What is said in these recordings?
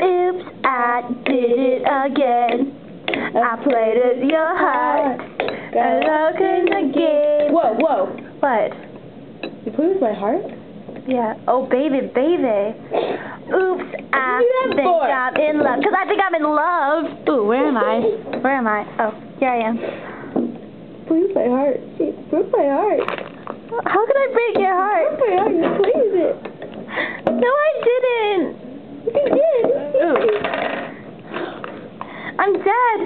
Oops, I did it again. I played with your heart. Got lost in the game. Whoa, whoa. What? You played with my heart? Yeah. Oh, baby, baby. Oops, I think I'm in love. Because I think I'm in love. Ooh, where am I? Where am I? Oh, here I am. Play with my heart. She broke my heart. How could I break your heart? Broke my heart. You played with it. No, I didn't. You did. Ooh. I'm dead.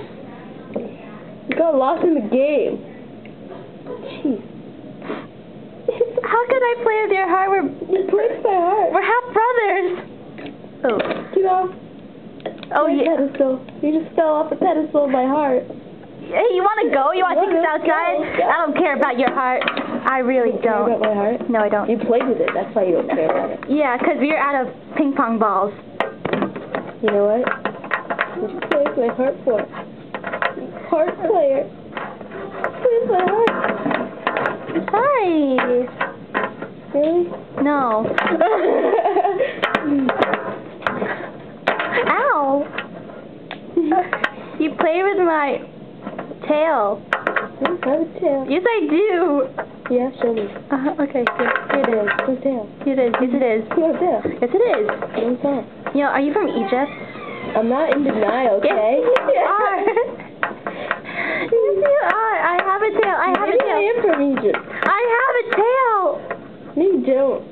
You got lost in the game. Jeez. How could I play with your heart? You played with my heart. We're half brothers. Oh. Get off. Oh, yeah. Pedestal. You just fell off the pedestal of my heart. Hey, you want to go? You want to take us outside? Go. I don't care about your heart. I really You care don't. about my heart? No, I don't. You played with it. That's why you don't care about it. Yeah, because we're out of ping pong balls. You know what? What you play with my heart for? Heart player. Play with my heart. Sorry. Really? No. Ow. You play with my tail. I don't have a tail. Yes, I do. Yeah, show me. Okay, here it is. No tail. Here it is. Yes, it is. No tail. Yes, it is. No tail. You know, are you from Egypt? I'm not in denial, okay? Yes, you are. Yes, you are. I have a tail. I have a Maybe tail. I am from Egypt. I have a tail. No, you don't.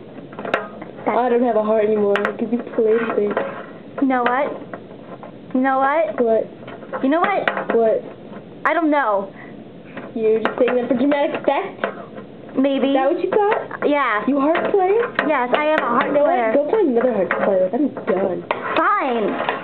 I don't have a heart anymore because you played with it. You know what? You know what? What? You know what? What? I don't know. You're just saying that for dramatic effect? Maybe. Is that what you got? Yeah. You heart player? Yes, I am a heart You know player. what? Go find another heart player. I'm done. Fine.